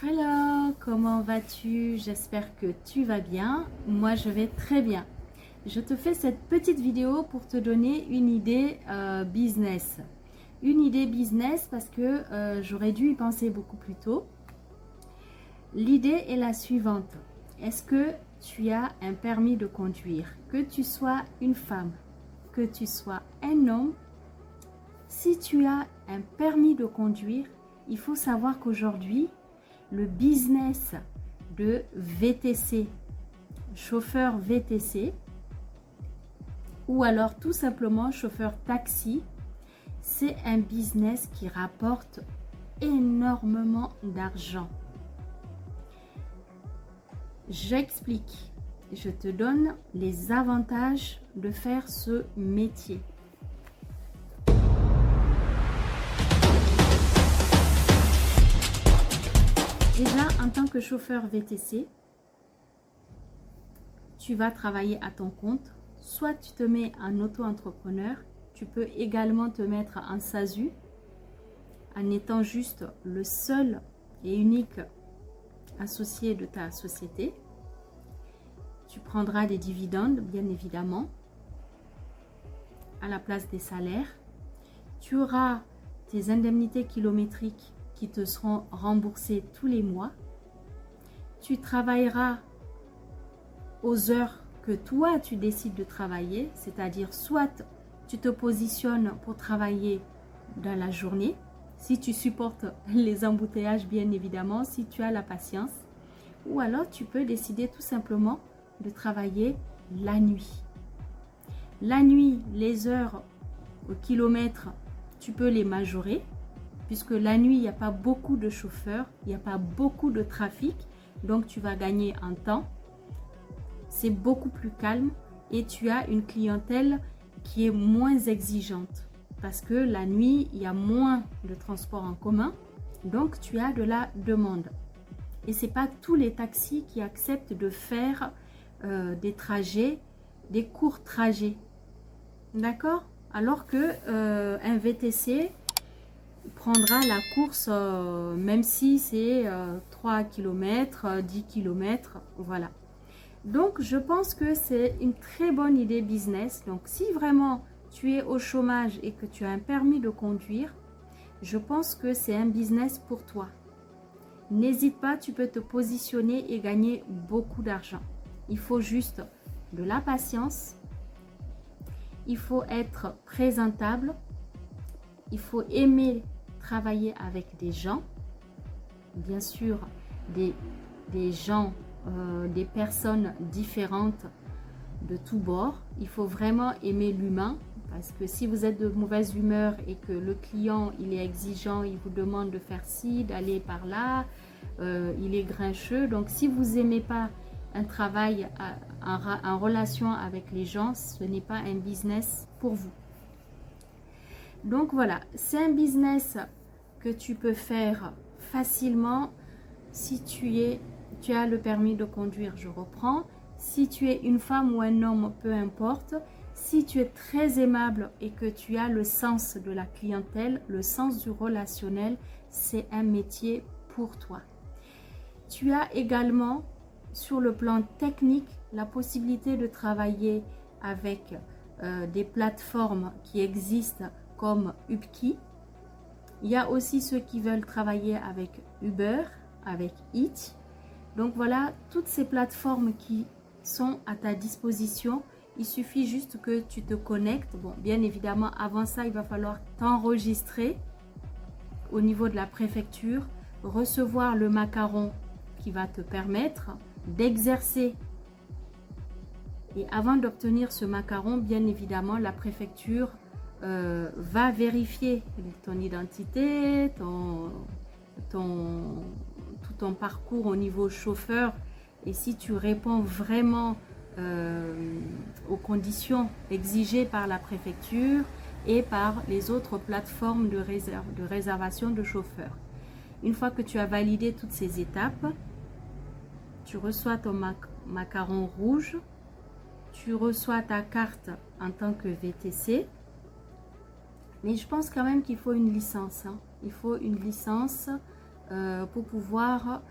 Hello, comment vas-tu? J'espère que tu vas bien. Moi, je vais très bien. Je te fais cette petite vidéo pour te donner une idée business. Une idée business parce que j'aurais dû y penser beaucoup plus tôt. L'idée est la suivante. Est-ce que tu as un permis de conduire? Que tu sois une femme, que tu sois un homme, si tu as un permis de conduire, il faut savoir qu'aujourd'hui, le business de VTC, chauffeur VTC, ou alors tout simplement chauffeur taxi, c'est un business qui rapporte énormément d'argent. J'explique, je te donne les avantages de faire ce métier. Déjà, en tant que chauffeur VTC, tu vas travailler à ton compte. Soit tu te mets en auto-entrepreneur, tu peux également te mettre en SASU en étant juste le seul et unique associé de ta société. Tu prendras des dividendes, bien évidemment, à la place des salaires. Tu auras tes indemnités kilométriques qui te seront remboursées tous les mois. Tu travailleras aux heures que toi tu décides de travailler, c'est-à-dire soit tu te positionnes pour travailler dans la journée, si tu supportes les embouteillages bien évidemment, si tu as la patience, ou alors tu peux décider tout simplement de travailler la nuit. La nuit, les heures au kilomètre, tu peux les majorer, puisque la nuit, il n'y a pas beaucoup de chauffeurs, il n'y a pas beaucoup de trafic, donc tu vas gagner en temps. C'est beaucoup plus calme et tu as une clientèle qui est moins exigeante parce que la nuit, il y a moins de transports en commun, donc tu as de la demande. Et ce n'est pas tous les taxis qui acceptent de faire des trajets, des courts trajets. D'accord? Alors que un VTC prendra la course même si c'est 3 km, 10 km, voilà. Donc, je pense que c'est une très bonne idée business. Donc, si vraiment tu es au chômage et que tu as un permis de conduire, je pense que c'est un business pour toi. N'hésite pas, tu peux te positionner et gagner beaucoup d'argent. Il faut juste de la patience. Il faut être présentable. Il faut aimer travailler avec des gens. Bien sûr, des gens, des personnes différentes de tous bords. Il faut vraiment aimer l'humain parce que si vous êtes de mauvaise humeur et que le client il est exigeant, il vous demande de faire ci, d'aller par là, il est grincheux. Donc si vous n'aimez pas un travail en relation avec les gens, ce n'est pas un business pour vous. Donc voilà, c'est un business que tu peux faire facilement si tu as le permis de conduire, je reprends. Si tu es une femme ou un homme, peu importe. Si tu es très aimable et que tu as le sens de la clientèle, le sens du relationnel, c'est un métier pour toi. Tu as également, sur le plan technique, la possibilité de travailler avec des plateformes qui existent comme Upki. Il y a aussi ceux qui veulent travailler avec Uber, avec Eats. Donc voilà, toutes ces plateformes qui sont à ta disposition, il suffit juste que tu te connectes. Bon, bien évidemment, avant ça, il va falloir t'enregistrer au niveau de la préfecture, recevoir le macaron qui va te permettre d'exercer. Et avant d'obtenir ce macaron, bien évidemment, la préfecture va vérifier ton identité, tout ton parcours au niveau chauffeur, et si tu réponds vraiment aux conditions exigées par la préfecture et par les autres plateformes de réservation de chauffeurs. Une fois que tu as validé toutes ces étapes, tu reçois ton macaron rouge, tu reçois ta carte en tant que VTC. Mais je pense quand même qu'il faut une licence. Hein. Il faut une licence pour pouvoir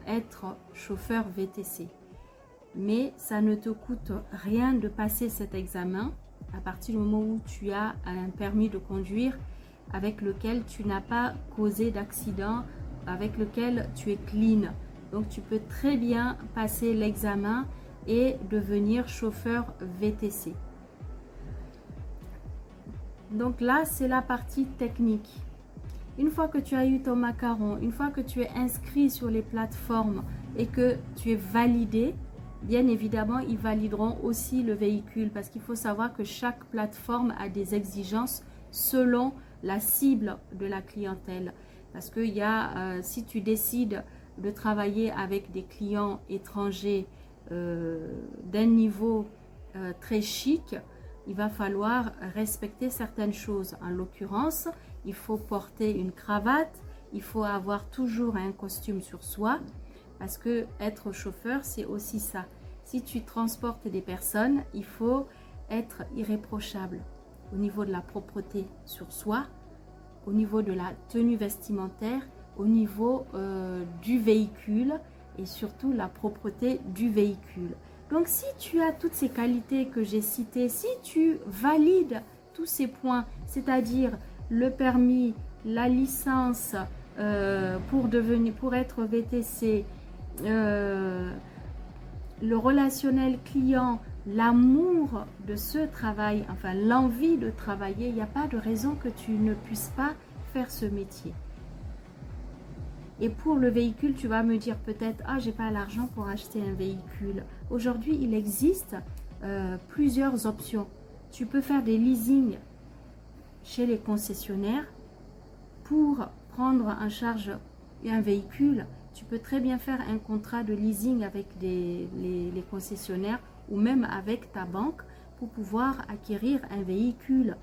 être chauffeur VTC. Mais ça ne te coûte rien de passer cet examen à partir du moment où tu as un permis de conduire avec lequel tu n'as pas causé d'accident, avec lequel tu es clean. Donc tu peux très bien passer l'examen et devenir chauffeur VTC. Donc là, c'est la partie technique. Une fois que tu as eu ton macaron, une fois que tu es inscrit sur les plateformes et que tu es validé, bien évidemment, ils valideront aussi le véhicule parce qu'il faut savoir que chaque plateforme a des exigences selon la cible de la clientèle. Parce que si tu décides de travailler avec des clients étrangers d'un niveau très chic, il va falloir respecter certaines choses. En l'occurrence, il faut porter une cravate, il faut avoir toujours un costume sur soi, parce que être chauffeur, c'est aussi ça. Si tu transportes des personnes, il faut être irréprochable au niveau de la propreté sur soi, au niveau de la tenue vestimentaire, au niveau du véhicule et surtout la propreté du véhicule. Donc si tu as toutes ces qualités que j'ai citées, si tu valides tous ces points, c'est-à-dire le permis, la licence pour être VTC, le relationnel client, l'amour de ce travail, enfin l'envie de travailler, il n'y a pas de raison que tu ne puisses pas faire ce métier. Et pour le véhicule, tu vas me dire peut-être, ah, j'ai pas l'argent pour acheter un véhicule. Aujourd'hui, il existe plusieurs options. Tu peux faire des leasing chez les concessionnaires pour prendre en charge un véhicule. Tu peux très bien faire un contrat de leasing avec les concessionnaires ou même avec ta banque pour pouvoir acquérir un véhicule.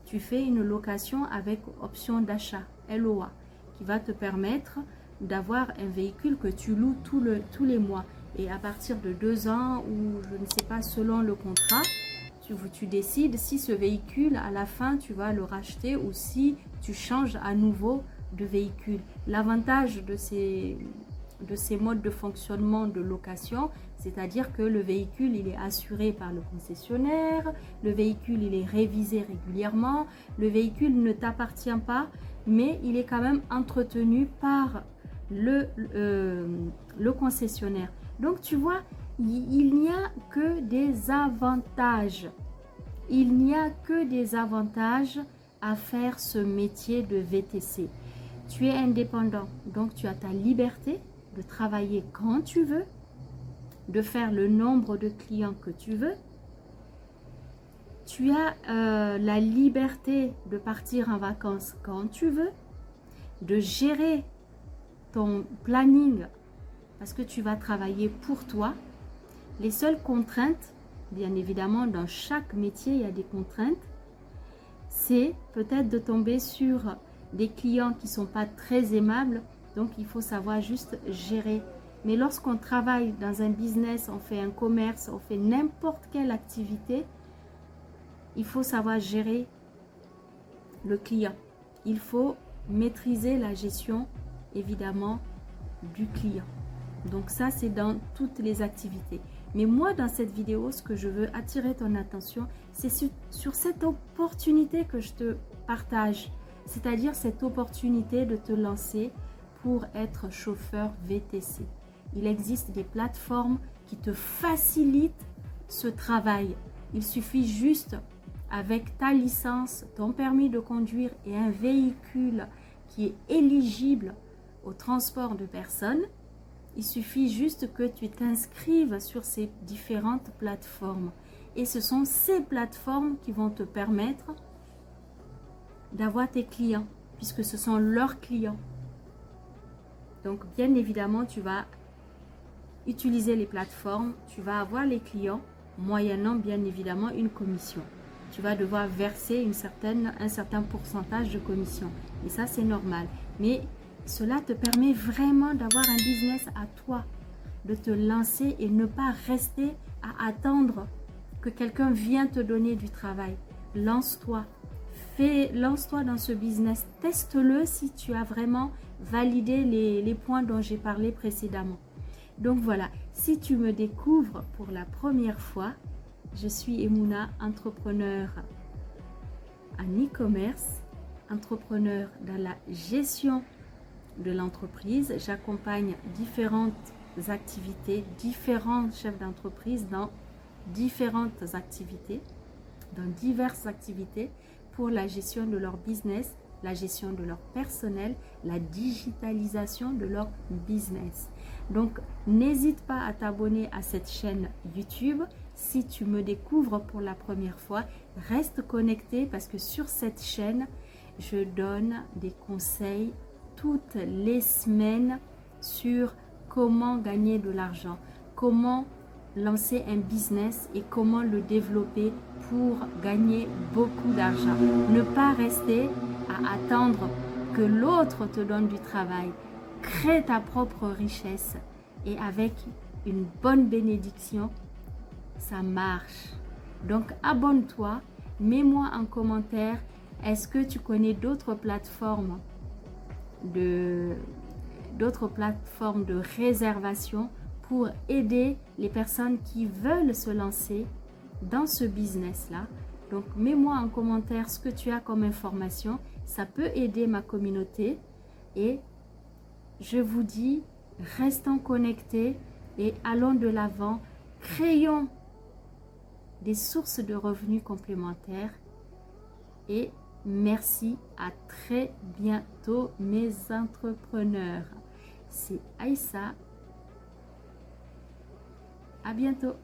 Tu fais une location avec option d'achat, LOA, qui va te permettre d'avoir un véhicule que tu loues tous les mois. Et à partir de 2 ans ou je ne sais pas, selon le contrat, tu décides si ce véhicule, à la fin, tu vas le racheter ou si tu changes à nouveau de véhicule. L'avantage de ces modes de fonctionnement de location, c'est-à-dire que le véhicule, il est assuré par le concessionnaire, le véhicule, il est révisé régulièrement, le véhicule ne t'appartient pas, mais il est quand même entretenu par le concessionnaire. Donc tu vois, il n'y a que des avantages. Il n'y a que des avantages à faire ce métier de VTC. Tu es indépendant, donc tu as ta liberté de travailler quand tu veux, de faire le nombre de clients que tu veux. Tu as la liberté de partir en vacances quand tu veux, de gérer ton planning parce que tu vas travailler pour toi. Les seules contraintes, bien évidemment, dans chaque métier, il y a des contraintes. C'est peut-être de tomber sur des clients qui ne sont pas très aimables. Donc, il faut savoir juste gérer. Mais lorsqu'on travaille dans un business, on fait un commerce, on fait n'importe quelle activité, il faut savoir gérer le client. Il faut maîtriser la gestion, évidemment, du client. Donc ça, c'est dans toutes les activités. Mais moi, dans cette vidéo, ce que je veux attirer ton attention, c'est sur cette opportunité que je te partage. C'est-à-dire cette opportunité de te lancer pour être chauffeur VTC. Il existe des plateformes qui te facilitent ce travail. Il suffit juste, avec ta licence, ton permis de conduire et un véhicule qui est éligible au transport de personnes, il suffit juste que tu t'inscrives sur ces différentes plateformes. Et ce sont ces plateformes qui vont te permettre d'avoir tes clients, puisque ce sont leurs clients. Donc, bien évidemment, tu vas utiliser les plateformes, tu vas avoir les clients, moyennant bien évidemment une commission. Tu vas devoir verser un certain pourcentage de commission. Et ça, c'est normal. Mais cela te permet vraiment d'avoir un business à toi, de te lancer et ne pas rester à attendre que quelqu'un vienne te donner du travail. Lance-toi. Lance-toi dans ce business. Teste-le si tu as vraiment valider les points dont j'ai parlé précédemment. Donc voilà, si tu me découvres pour la première fois, je suis Emouna, entrepreneur en e-commerce, entrepreneur dans la gestion de l'entreprise. J'accompagne différentes activités, différents chefs d'entreprise dans différentes activités, dans diverses activités pour la gestion de leur business, la gestion de leur personnel, la digitalisation de leur business. Donc, n'hésite pas à t'abonner à cette chaîne YouTube. Si tu me découvres pour la première fois, reste connecté parce que sur cette chaîne, je donne des conseils toutes les semaines sur comment gagner de l'argent, comment lancer un business et comment le développer pour gagner beaucoup d'argent. Ne pas rester à attendre que l'autre te donne du travail. Crée ta propre richesse et avec une bonne bénédiction, ça marche. Donc abonne-toi, mets-moi en commentaire, est-ce que tu connais d'autres plateformes de réservation pour aider les personnes qui veulent se lancer dans ce business-là. Donc, mets-moi en commentaire ce que tu as comme information. Ça peut aider ma communauté. Et je vous dis, restons connectés et allons de l'avant. Créons des sources de revenus complémentaires. Et merci, à très bientôt mes entrepreneurs. C'est Aïssa. À bientôt.